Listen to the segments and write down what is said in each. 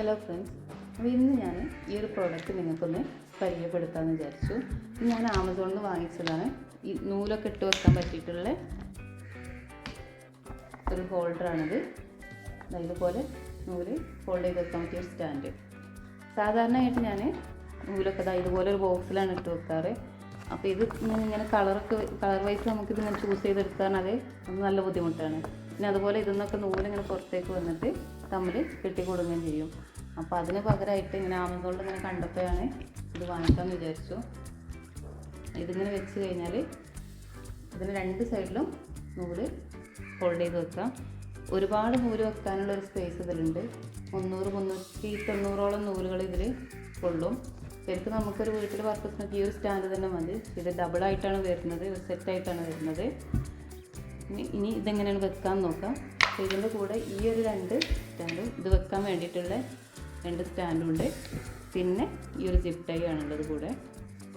Hello friends, അപ്പോൾ ഇന്ന് ഞാൻ ഈ ഒരു പ്രോഡക്റ്റ് നിങ്ങൾക്കൊന്ന് പരിചയപ്പെടുത്താമെന്ന് വിചാരിച്ചു. ഇത് ഞാൻ ആമസോണിൽ നിന്ന് വാങ്ങിച്ചതാണ്. ഈ നൂലൊക്കെ ഇട്ട് വെക്കാൻ പറ്റിയിട്ടുള്ള ഒരു ഹോൾഡറാണിത്. ഇതുപോലെ നൂല് ഹോൾഡ് ചെയ്ത് വെക്കാൻ പറ്റിയ ഒരു സ്റ്റാൻഡ്. സാധാരണയായിട്ട് ഞാൻ നൂലൊക്കെ ഇതുപോലെ ഒരു ബോക്സിലാണ് ഇട്ട് വെക്കാറ്. അപ്പോൾ ഇത് ഇങ്ങനെ കളർ വൈസ് നമുക്കിതിങ്ങനെ ചൂസ് ചെയ്തെടുക്കാൻ അത് നല്ല ബുദ്ധിമുട്ടാണ്. പിന്നെ അതുപോലെ ഇതിന്നൊക്കെ നൂലിങ്ങനെ പുറത്തേക്ക് വന്നിട്ട് തമ്മിൽ കെട്ടിക്കൊടുങ്ങുകയും ചെയ്യും. അപ്പോൾ അതിന് പകരമായിട്ട് ഇങ്ങനെ ആമസോണിൽ ഇങ്ങനെ കണ്ടപ്പോഴാണ് ഇത് വാങ്ങിക്കാമെന്ന് വിചാരിച്ചു. ഇതിങ്ങനെ വെച്ച് കഴിഞ്ഞാൽ ഇതിന് രണ്ട് സൈഡിലും നൂല് ഹോൾഡ് ചെയ്ത് വെക്കാം. ഒരുപാട് നൂല് വെക്കാനുള്ള ഒരു സ്പേസ് ഇതിലുണ്ട്. 390 നൂലുകൾ ഇതിൽ കൊള്ളും. ശരിക്കും നമുക്കൊരു വീട്ടിൽ പർപ്പസിനൊക്കെ ഈ ഒരു സ്റ്റാൻഡ് തന്നെ മതി. ഇത് ഡബിളായിട്ടാണ് വരുന്നത്, ഒരു സെറ്റായിട്ടാണ് വരുന്നത്. ഇനി ഇതെങ്ങനെയാണ് വെക്കാൻ നോക്കാം. ഇതിൻ്റെ കൂടെ ഈ ഒരു രണ്ട് സ്റ്റാൻഡും ഇത് വെക്കാൻ വേണ്ടിയിട്ടുള്ള രണ്ട് സ്റ്റാൻഡും ഉണ്ട്. പിന്നെ ഈ ഒരു സിപ്പ് ടൈ ആണുള്ളത് കൂടെ.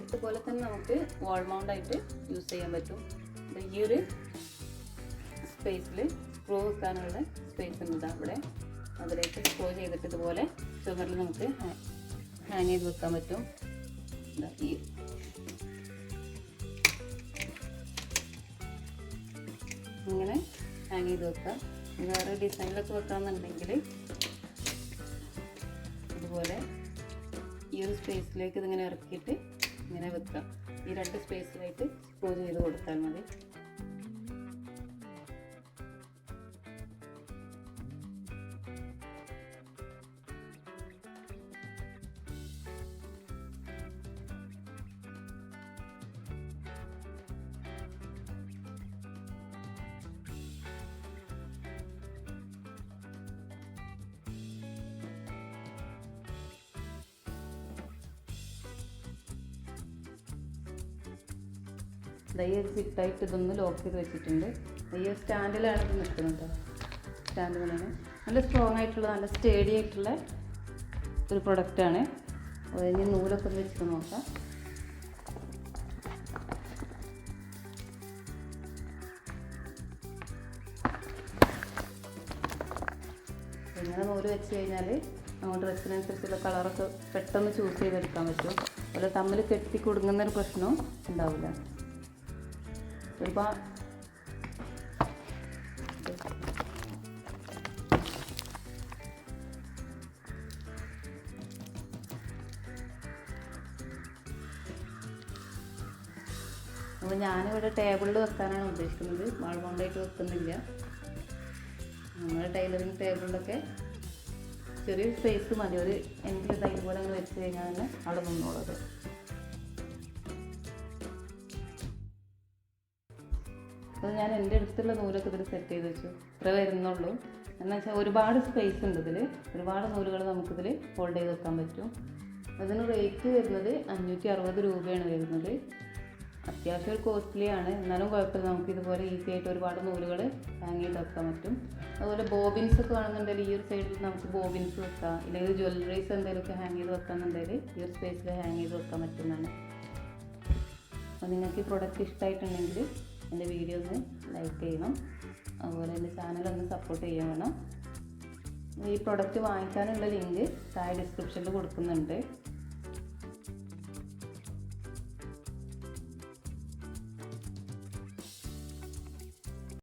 ഇതുപോലെ തന്നെ നമുക്ക് വാൾ മൗണ്ടായിട്ട് യൂസ് ചെയ്യാൻ പറ്റും. ഈ ഒരു സ്പേസിൽ സ്ക്രൂ വെക്കാനുള്ള സ്പേസ് ഉണ്ട് അവിടെ. അതിലേക്ക് സ്ക്രൂ ചെയ്തിട്ട് ഇതുപോലെ ചുമരിൽ നമുക്ക് ഹാങ് ചെയ്ത് വെക്കാൻ പറ്റും. ഇങ്ങനെ ഹാങ് ചെയ്ത് വെക്കാം. വേറെ ഡിസൈനിലൊക്കെ വെക്കാമെന്നുണ്ടെങ്കിൽ ഇതുപോലെ ഈ ഒരു സ്പേസിലേക്ക് ഇതിങ്ങനെ ഇറക്കിയിട്ട് ഇങ്ങനെ വെക്കാം. ഈ രണ്ട് സ്പേസിലായിട്ട് സ്ക്രൂ ചെയ്ത് കൊടുത്താൽ മതി. ഈ ഒരു സിറ്റായിട്ട് ഇതൊന്ന് ലോക്ക് ചെയ്ത് വെച്ചിട്ടുണ്ട്. ഈ ഒരു സ്റ്റാൻഡിലാണ് ഇത് നിൽക്കുന്നത്. സ്റ്റാൻഡ് തന്നെയാണ് നല്ല സ്ട്രോങ് ആയിട്ടുള്ള, നല്ല സ്റ്റേഡി ആയിട്ടുള്ള ഒരു പ്രൊഡക്റ്റാണ്. ഇനി നൂലൊക്കെ ഒന്ന് വെച്ചിട്ട് നോക്കാം. ഇങ്ങനെ നൂല് വെച്ച് കഴിഞ്ഞാൽ നമ്മൾ ഡ്രസ്സിനനുസരിച്ചുള്ള കളറൊക്കെ പെട്ടെന്ന് ചൂസ് ചെയ്തെടുക്കാൻ പറ്റും. അതുപോലെ തമ്മിൽ കെട്ടി കൊടുങ്ങുന്നൊരു പ്രശ്നവും ഉണ്ടാവില്ല. ഒരുപാട് അപ്പോൾ ഞാനിവിടെ ടേബിളിൽ വെക്കാനാണ് ഉദ്ദേശിക്കുന്നത്. വാൾ മൗണ്ടായിട്ട് വെക്കുന്നില്ല. നമ്മുടെ ടൈലറിങ് ടേബിളിലൊക്കെ ചെറിയൊരു സ്പേസ് മതി. ഒരു എനിക്ക് ഇതുപോലെ അങ്ങ് വെച്ച് കഴിഞ്ഞാൽ തന്നെ അവിടെ നിന്നോളത്. അത് ഞാൻ എൻ്റെ അടുത്തുള്ള നൂലൊക്കെ ഇതിൽ സെറ്റ് ചെയ്ത് വെച്ചു. ഇത്ര വരുന്നുള്ളൂ. എന്ന് വെച്ചാൽ ഒരുപാട് സ്പേസ് ഉണ്ട് ഇതിൽ. ഒരുപാട് നൂലുകൾ നമുക്കിതിൽ ഹോൾഡ് ചെയ്ത് വെക്കാൻ പറ്റും. അതിന് റേറ്റ് വരുന്നത് 560 രൂപയാണ് വരുന്നത്. അത്യാവശ്യം ഒരു കോസ്റ്റ്ലി ആണ്, എന്നാലും കുഴപ്പമില്ല. നമുക്ക് ഇതുപോലെ ഈസി ആയിട്ട് ഒരുപാട് നൂലുകൾ ഹാങ് ചെയ്ത് വെക്കാൻ പറ്റും. അതുപോലെ ബോബിൻസ് ഒക്കെ വേണമെന്നുണ്ടെങ്കിൽ ഈ ഒരു സൈഡിൽ നമുക്ക് ബോബിൻസ് വെക്കാം. ഇല്ലെങ്കിൽ ജ്വല്ലറീസ് എന്തെങ്കിലുമൊക്കെ ഹാങ് ചെയ്ത് വെക്കാമെന്നുണ്ടെങ്കിൽ ഈ ഒരു സ്പേസിൽ ഹാങ് ചെയ്ത് വെക്കാൻ പറ്റുന്നതാണ്. അപ്പോൾ നിങ്ങൾക്ക് ഈ പ്രൊഡക്റ്റ് ഇഷ്ടമായിട്ടുണ്ടെങ്കിൽ എൻ്റെ വീഡിയോ ഒന്ന് ലൈക്ക് ചെയ്യണം. അതുപോലെ എൻ്റെ ചാനലൊന്ന് സപ്പോർട്ട് ചെയ്യാൻ വേണം. ഈ പ്രൊഡക്റ്റ് വാങ്ങിക്കാനുള്ള ലിങ്ക് താഴെ ഡിസ്ക്രിപ്ഷനിൽ കൊടുക്കുന്നുണ്ട്.